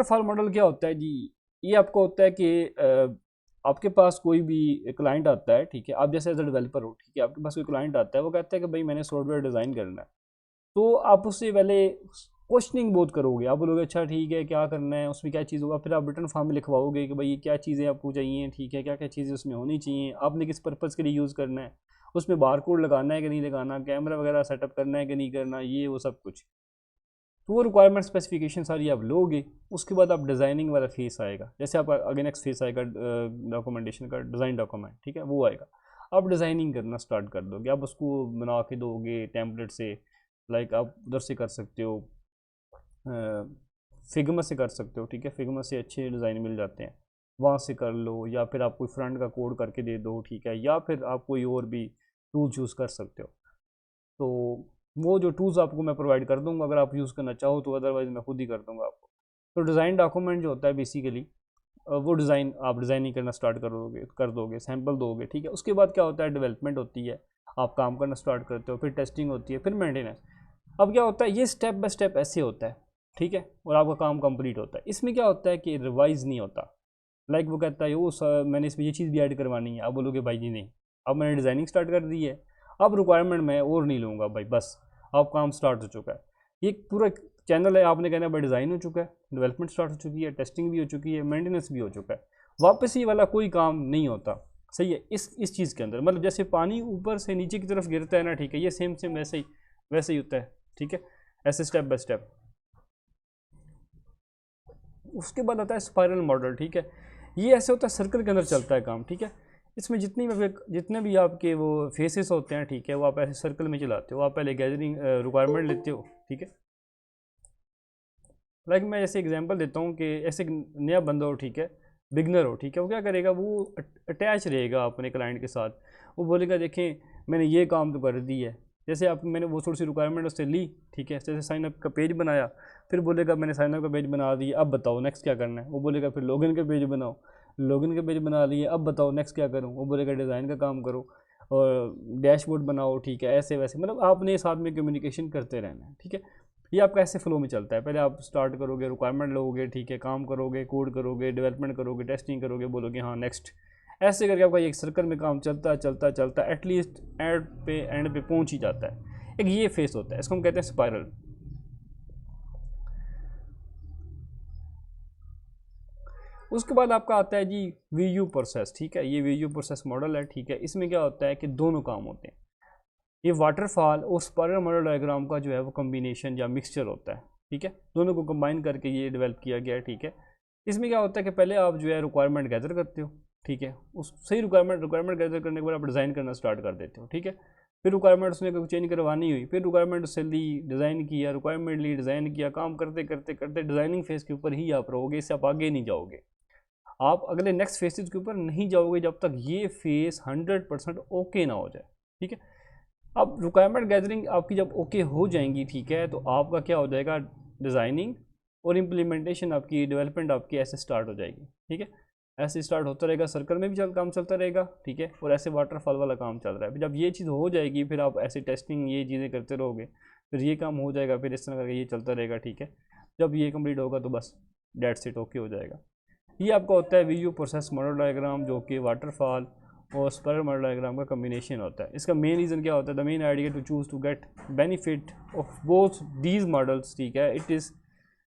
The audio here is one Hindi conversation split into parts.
वाटरफॉल मॉडल क्या होता है जी? ये आपको होता है कि आपके पास कोई भी क्लाइंट आता है, ठीक है, आप जैसे एज अ डेवलपर हो, ठीक है, आपके पास कोई क्लाइंट आता है, वो कहता है कि भाई मैंने सॉफ्टवेयर डिज़ाइन करना है। तो आप उससे पहले क्वेश्चनिंग बहुत करोगे, आप बोलोगे अच्छा ठीक है क्या करना है, उसमें क्या चीज़ होगा, फिर आप रिटर्न फॉर्म में लिखवाओगे कि भाई ये क्या चीज़ें आपको चाहिए, ठीक है, क्या क्या चीज़ें उसमें होनी चाहिए, आपने किस पर्पज़ के लिए यूज़ करना है, उसमें बार कोड लगाना है कि नहीं लगाना, कैमरा वगैरह सेटअप करना है कि नहीं करना, ये वो सब कुछ। तो वो रिक्वायरमेंट स्पेसिफिकेशन सारी आप लोगे, उसके बाद आप डिज़ाइनिंग वाला फेस आएगा, जैसे आप आगे नेक्स्ट फेस आएगा डॉक्यूमेंटेशन का, डिज़ाइन डॉक्यूमेंट, ठीक है, वो आएगा। आप डिज़ाइनिंग करना स्टार्ट कर दोगे, आप उसको बना के दोगे टेम्पलेट से, लाइक आप उधर से कर सकते हो, फिग्मा से कर सकते हो, ठीक है, फिग्मा से अच्छे डिज़ाइन मिल जाते हैं, वहाँ से कर लो, या फिर आप कोई फ्रंट का कोड करके दे दो, ठीक है, या फिर आप कोई और भी टूल यूज़ कर सकते हो। तो वो जो टूल्स आपको मैं प्रोवाइड कर दूंगा अगर आप यूज़ करना चाहो तो, अदरवाइज़ मैं खुद ही कर दूंगा आपको। तो डिज़ाइन डॉक्यूमेंट जो होता है बेसिकली, वो डिज़ाइन आप डिज़ाइनिंग करना स्टार्ट कर दोगे, सैम्पल दोगे, ठीक है। उसके बाद क्या होता है, डेवलपमेंट होती है, आप काम करना स्टार्ट करते हो, फिर टेस्टिंग होती है, फिर मेंटेनेंस। अब क्या होता है, ये स्टेप बाय स्टेप ऐसे होता है, ठीक है, और आपका काम कंप्लीट होता है। इसमें क्या होता है कि रिवाइज नहीं होता, लाइक वो कहता है वो सर मैंने इसमें ये चीज़ भी ऐड करवानी है, आप बोलोगे भाई जी नहीं, अब मैंने डिज़ाइनिंग स्टार्ट कर दी है, अब रिक्वायरमेंट मैं और नहीं लूँगा भाई, बस अब काम स्टार्ट हो चुका है। ये पूरा चैनल है, आपने कहना है भाई डिज़ाइन हो चुका है, डेवलपमेंट स्टार्ट हो चुकी है, टेस्टिंग भी हो चुकी है, मेंटेनेंस भी हो चुका है, वापस ही वाला कोई काम नहीं होता। सही है, इस चीज़ के अंदर मतलब जैसे पानी ऊपर से नीचे की तरफ गिरता है ना, ठीक है, ये सेम सेम वैसे ही होता है, ठीक है, ऐसे स्टेप बाय स्टेप। उसके बाद आता है स्पाइरल मॉडल, ठीक है, ये ऐसे होता है सर्कल के अंदर चलता है काम, ठीक है। इसमें जितने भी आपके वो फेसेस होते हैं, ठीक है, वो आप ऐसे सर्कल में चलाते हो। आप पहले गैदरिंग रिक्वायरमेंट लेते हो, ठीक है, लाइक मैं जैसे एग्जांपल देता हूँ कि ऐसे एक नया बंदा हो, ठीक है, बिगनर हो, ठीक है, वो क्या करेगा, वो अटैच रहेगा अपने क्लाइंट के साथ। वो बोलेगा देखें मैंने ये काम तो कर दी है, जैसे आप मैंने वो थोड़ी सी रिक्वायरमेंट उससे ली, ठीक है, जैसे साइन अप का पेज बनाया, फिर बोलेगा मैंने साइन अप का पेज बना दिया, अब बताओ नेक्स्ट क्या करना है। वो बोलेगा फिर लॉगिन का पेज बनाओ, लॉगिन का पेज बना लिए, अब बताओ नेक्स्ट क्या करूँ। वो बोलेगा डिज़ाइन का काम करो और डैशबोर्ड बनाओ, ठीक है, ऐसे वैसे, मतलब आपने साथ में कम्युनिकेशन करते रहना है, ठीक है। ये आपका ऐसे फ्लो में चलता है, पहले आप स्टार्ट करोगे, रिक्वायरमेंट लोगे, ठीक है, काम करोगे, कोड करोगे, डेवलपमेंट करोगे, टेस्टिंग करोगे, बोलोगे हाँ नेक्स्ट, ऐसे करके आपका एक सर्कल में काम चलता चलता चलता एटलीस्ट एंड पे पहुंच ही जाता है। एक ये फेस होता है, इसको हम कहते हैं स्पाइरल। उसके बाद आपका आता है जी वीयू प्रोसेस, ठीक है, ये वीयू प्रोसेस मॉडल है, ठीक है। इसमें क्या होता है कि दोनों काम होते हैं, ये वाटरफॉल और स्पाइरल मॉडल डायग्राम का जो है वो कॉम्बिनेशन या मिक्सचर होता है, ठीक है, दोनों को कंबाइन करके ये डेवलप किया गया है, ठीक है। इसमें क्या होता है कि पहले आप जो है रिक्वायरमेंट गैदर करते हो, ठीक है, उस सही रिक्वायरमेंट गैदर करने के बाद आप डिज़ाइन करना स्टार्ट कर देते हो, ठीक है। फिर रिक्वायरमेंट उसने कोई चेंज करवानी हुई, फिर रिक्वायरमेंट उससे ली, डिज़ाइन किया, रिक्वायरमेंट ली, डिज़ाइन किया, काम करते करते करते डिज़ाइनिंग फेज़ के ऊपर ही आप रहोगे, इससे आप आगे नहीं जाओगे, आप अगले नेक्स्ट फेसेज के ऊपर नहीं जाओगे जब तक ये फेस 100% ओके ना हो जाए, ठीक है। अब रिक्वायरमेंट गैदरिंग आपकी जब ओके हो जाएंगी, ठीक है, तो आपका क्या हो जाएगा, डिज़ाइनिंग और इम्प्लीमेंटेशन आपकी, डेवलपमेंट आपकी ऐसे स्टार्ट हो जाएगी, ठीक है। ऐसे स्टार्ट होता रहेगा, सर्कल में भी काम चलता रहेगा, ठीक है, और ऐसे वाटरफॉल वाला काम चल रहा है। जब ये चीज़ हो जाएगी फिर आप ऐसे टेस्टिंग ये चीज़ें करते रहोगे, फिर ये काम हो जाएगा, फिर इस तरह करके ये चलता रहेगा, ठीक है। जब ये कंप्लीट होगा तो बस डेट्स इट, ओके हो जाएगा। ये आपका होता है वीयू प्रोसेस मॉडल डायग्राम, जो कि वाटरफॉल और स्पाइरल मॉडल डायग्राम का कम्बिनेशन होता है। इसका मेन रीज़न क्या होता है, the main idea to choose to get benefit of both these models, ठीक है, it is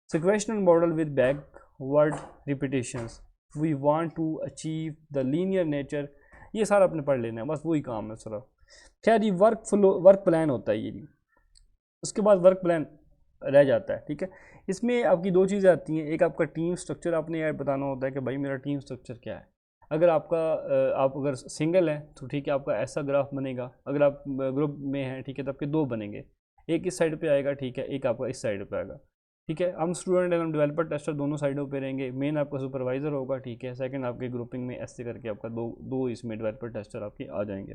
sequential model with backward repetitions, we want to achieve the linear nature. ये सारा आपने पढ़ लेना है, बस वही काम है सारा। खैर ये वर्क प्लान होता है ये भी। उसके बाद वर्क प्लान रह जाता है, ठीक है। इसमें आपकी दो चीज़ें आती हैं, एक आपका टीम स्ट्रक्चर आपने यार बताना होता है कि भाई मेरा टीम स्ट्रक्चर क्या है। अगर आप अगर सिंगल हैं तो ठीक है, आपका ऐसा ग्राफ बनेगा। अगर आप ग्रुप में हैं, ठीक है, तो आपके दो बनेंगे, एक इस साइड पे आएगा, ठीक है, एक आपका इस साइड पे आएगा, ठीक है। हम स्टूडेंट हैं, हम डेवलपर टेस्टर दोनों साइडों पे रहेंगे। मेन आपका सुपरवाइज़र होगा, ठीक है, सेकंड आपके ग्रुपिंग में ऐसे करके आपका दो दो इसमें डेवलपर टेस्टर आपके आ जाएंगे।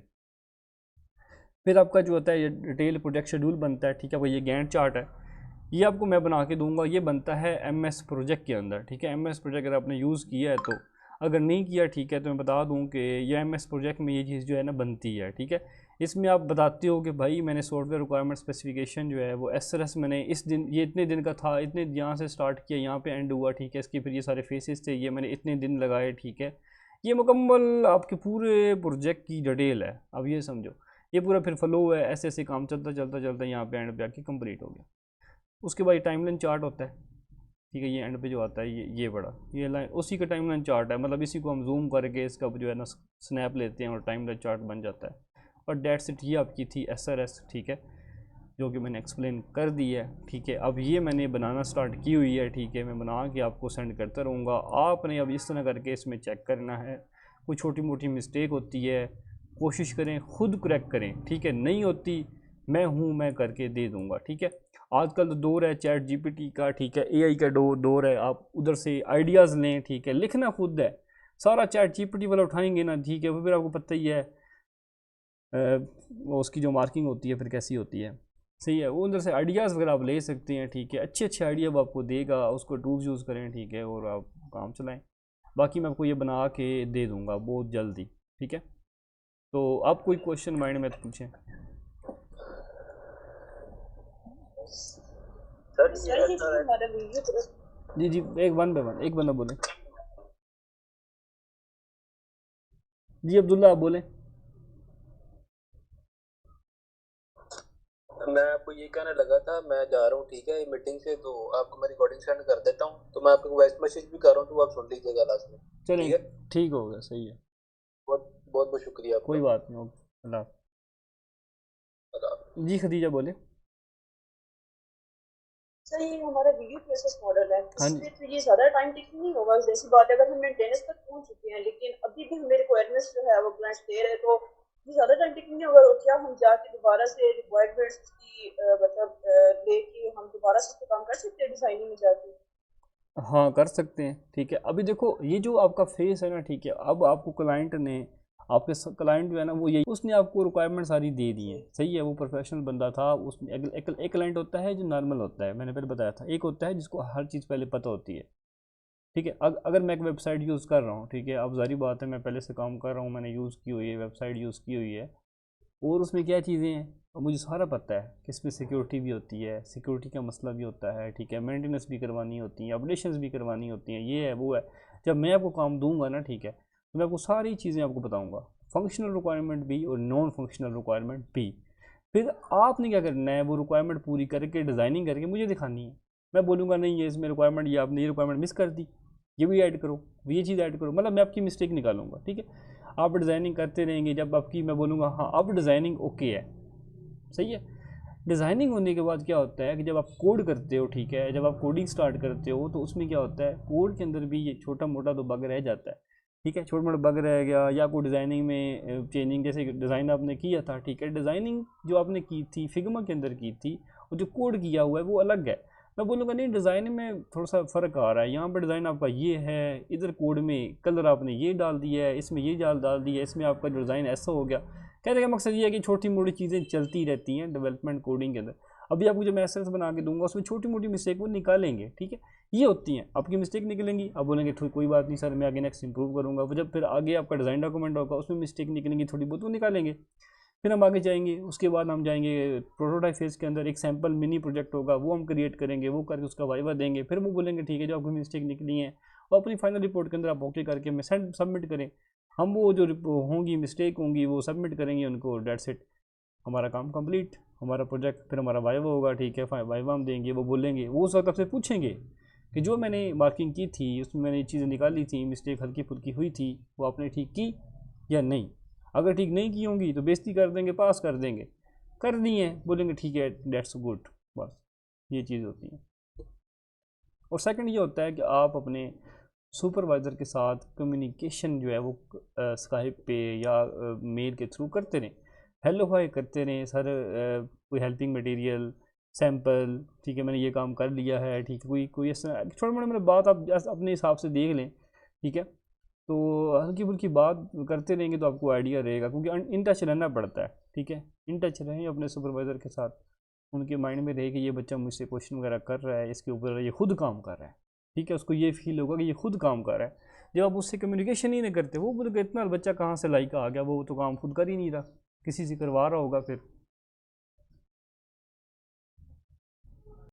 फिर आपका जो होता है ये डिटेल प्रोजेक्ट शेड्यूल बनता है, ठीक है, वो ये गैंट चार्ट है, ये आपको मैं बना के दूंगा। ये बनता है एमएस प्रोजेक्ट के अंदर, ठीक है। एमएस प्रोजेक्ट अगर आपने यूज़ किया है तो, अगर नहीं किया, ठीक है, तो मैं बता दूं कि ये एमएस प्रोजेक्ट में ये चीज़ जो है ना बनती है, ठीक है। इसमें आप बताते हो कि भाई मैंने सॉफ्टवेयर रिक्वायरमेंट स्पेसिफिकेशन जो है वो SRS मैंने इस दिन ये इतने दिन का था, इतने यहाँ से स्टार्ट किया, यहाँ पे एंड हुआ, ठीक है। इसके फिर ये सारे फेसेस थे, ये मैंने इतने दिन लगाए, ठीक है। ये मुकम्मल आपके पूरे प्रोजेक्ट की डिटेल है। अब ये समझो ये पूरा फिर फ्लो है, ऐसे ऐसे काम चलता चलता चलता यहाँ पे एंड पे आके कंप्लीट हो गया। उसके बाद टाइमलाइन चार्ट होता है, ठीक है। ये एंड पे जो आता है ये बड़ा ये लाइन उसी का टाइमलाइन चार्ट है, मतलब इसी को हम जूम करके इसका जो है ना स्नैप लेते हैं और टाइमलाइन चार्ट बन जाता है। और डेट्स इट, ये आपकी थी SRS, ठीक है, जो कि मैंने एक्सप्लेन कर दी है, ठीक है। अब ये मैंने बनाना स्टार्ट की हुई है, ठीक है। मैं बना के आपको सेंड करता रहूँगा। आपने अब इस तरह करके इसमें चेक करना है, कोई छोटी मोटी मिस्टेक होती है कोशिश करें खुद करेक्ट करें, ठीक है। नहीं होती मैं करके दे दूँगा, ठीक है। आजकल तो दौर है चैट GPT का, ठीक है, AI का दौर है। आप उधर से आइडियाज़ लें, ठीक है। लिखना खुद है, सारा चैट GPT वाला उठाएंगे ना, ठीक है, वो फिर आपको पता ही है वो उसकी जो मार्किंग होती है फिर कैसी होती है, सही है। वो अंदर से आइडियाज़ वगैरह आप ले सकते हैं, ठीक है। अच्छे अच्छे आइडिया वो आपको देगा, उसको टूल्स यूज़ करें, ठीक है, और आप काम चलाएं। बाकी मैं आपको ये बना के दे दूँगा बहुत जल्दी, ठीक है। तो आप कोई क्वेश्चन माइंड में तो पूछें। जी जी, एक बंदा बोले। जी अब्दुल्ला आप बोलें। मैं आपको ये कहने लगा था, मैं जा रहा हूँ, ठीक है, मीटिंग से, तो आपको मैं रिकॉर्डिंग सेंड कर देता हूँ। तो मैं आपको वॉइस मैसेज भी कर रहा हूँ, तो आप सुन लीजिएगा लास्ट में, चलें, ठीक है। ठीक हो गया, सही है। बहुत बहुत बहुत शुक्रिया आपका। कोई बात नहीं, ओके, अल्लाह। जी खदीजा बोले। सर ये हमारा वीडियो प्रोसेस मॉडल है, हाँ इसमें तो ये ज़्यादा टाइम टेकिंग नहीं होगा। जैसी बात है, अगर हम मेंटेनेंस तक पहुंच चुके हैं लेकिन अभी भी हमें रिक्वायरमेंट्स जो है वो क्लाइंट्स दे रहे हैं, तो ये ज़्यादा टाइम टेकिंग नहीं होगा। और क्या हम जाके दोबारा से रिक्वायरमेंट्स की मतलब लेके हम दोबारा से काम कर सकते हैं डिज़ाइनिंग में जाके? हाँ कर सकते हैं, ठीक है। अभी देखो ये जो आपका फेस है ना, ठीक है, अब आपको क्लाइंट ने आपके क्लाइंट जो है ना वो यही उसने आपको रिक्वायरमेंट सारी दे दी है, सही है। वो प्रोफेशनल बंदा था, उसने एक क्लाइंट होता है जो नॉर्मल होता है, मैंने पहले बताया था। एक होता है जिसको हर चीज़ पहले पता होती है, ठीक है। अगर मैं एक वेबसाइट यूज़ कर रहा हूँ, ठीक है, अब जारी बात है मैं पहले से काम कर रहा हूँ, मैंने यूज़ की हुई है वेबसाइट, यूज़ की हुई है, और उसमें क्या चीज़ें हैं और मुझे सारा पता है कि इसमें सिक्योरिटी भी होती है, सिक्योरिटी का मसला भी होता है, ठीक है, मेंटेनेंस भी करवानी होती है, अपडेशंस भी करवानी होती हैं, ये है वो है। जब मैं आपको काम दूंगा ना, ठीक है, तो मैं आपको सारी चीज़ें आपको बताऊंगा, फंक्शनल रिक्वायरमेंट भी और नॉन फंक्शनल रिक्वायरमेंट भी। फिर आपने क्या करना है, वो रिक्वायरमेंट पूरी करके डिज़ाइनिंग करके मुझे दिखानी है। मैं बोलूँगा नहीं ये इसमें रिक्वायरमेंट, ये आपने ये रिक्वायरमेंट मिस कर दी, ये भी ऐड करो, ये चीज़ ऐड करो, मतलब मैं आपकी मिस्टेक निकालूंगा, ठीक है। आप डिज़ाइनिंग करते रहेंगे, जब आपकी मैं बोलूँगा हाँ अब डिज़ाइनिंग ओके है, सही है। डिज़ाइनिंग होने के बाद क्या होता है कि जब आप कोड करते हो, ठीक है, जब आप कोडिंग स्टार्ट करते हो तो उसमें क्या होता है, कोड के अंदर भी ये छोटा मोटा तो बग रह जाता है, ठीक है। छोटा मोटा बग रह गया या कोई डिज़ाइनिंग में चेंजिंग, जैसे डिज़ाइन आपने किया था, ठीक है, डिज़ाइनिंग जो आपने की थी फिग्मा के अंदर की थी, और जो कोड किया हुआ है वो अलग है। मैं बोलूँगा नहीं डिज़ाइन में थोड़ा सा फ़र्क आ रहा है, यहाँ पर डिज़ाइन आपका ये है, इधर कोड में कलर आपने ये डाल दिया है, इसमें ये डाल दिया है, इसमें आपका जो डिज़ाइन ऐसा हो गया। कहने का मकसद ये है कि छोटी मोटी चीज़ें चलती रहती हैं डेवलपमेंट कोडिंग के अंदर। अभी आपको जो मैं एसेंस बना के दूंगा उसमें छोटी मोटी मिस्टेक वो निकालेंगे, ठीक है, ये होती हैं आपकी मिस्टेक निकलेंगी। आप बोलेंगे कोई बात नहीं सर मैं आगे नेक्स्ट इंप्रूव करूँगा, जब फिर आगे आपका डिज़ाइन डॉक्यूमेंट होगा उसमें मिस्टेक निकलेंगी थोड़ी बहुत, वो निकालेंगे। फिर हम आगे जाएंगे, उसके बाद हम जाएंगे प्रोटोटाइप फेज़ के अंदर, एक सैम्पल मिनी प्रोजेक्ट होगा वो हम क्रिएट करेंगे, वो करके उसका वाइवा देंगे, फिर वो बोलेंगे ठीक है जो आपकी मिस्टेक निकली है और अपनी फाइनल रिपोर्ट के अंदर आप ओके करके हमें सबमिट करें। हम वो जो होंगी मिस्टेक होंगी वो सबमिट करेंगे उनको, डेट्स इट, हमारा काम कंप्लीट, हमारा प्रोजेक्ट। फिर हमारा वाइवा होगा, ठीक है, वाइवा हम देंगे, वो बोलेंगे, वो उस वक्त आपसे पूछेंगे कि जो मैंने मार्किंग की थी उसमें मैंने चीज़ें निकाली थी, मिस्टेक हल्की फुल्की हुई थी, वो आपने ठीक की या नहीं। अगर ठीक नहीं की होंगी तो बेइज्जती कर देंगे, पास कर देंगे, कर दी है बोलेंगे ठीक है डेट्स गुड, बस ये चीज़ होती है। और सेकंड ये होता है कि आप अपने सुपरवाइज़र के साथ कम्युनिकेशन जो है वो स्काइप पे या मेल के थ्रू करते रहें, हेलो हाय करते रहें, सर कोई हेल्पिंग मटेरियल सैम्पल, ठीक है, मैंने ये काम कर लिया है, ठीक है, कोई कोई ऐसा छोटा मोटा मतलब बात आप अपने हिसाब से देख लें, ठीक है। तो हल्की फुल्की बात करते रहेंगे तो आपको आइडिया रहेगा, क्योंकि इन टच रहना पड़ता है, ठीक है। इन टच रहें अपने सुपरवाइज़र के साथ, उनके माइंड में रहे कि ये बच्चा मुझसे क्वेश्चन वगैरह कर रहा है, इसके ऊपर ये खुद काम कर रहा है, ठीक है, उसको ये फील होगा कि ये खुद काम कर रहा है। जब आप उससे कम्युनिकेशन ही नहीं करते, वो बोलेगा इतना बच्चा कहाँ से लाइक आ गया, वो तो काम खुद कर ही नहीं रहा, किसी से करवा रहा होगा फिर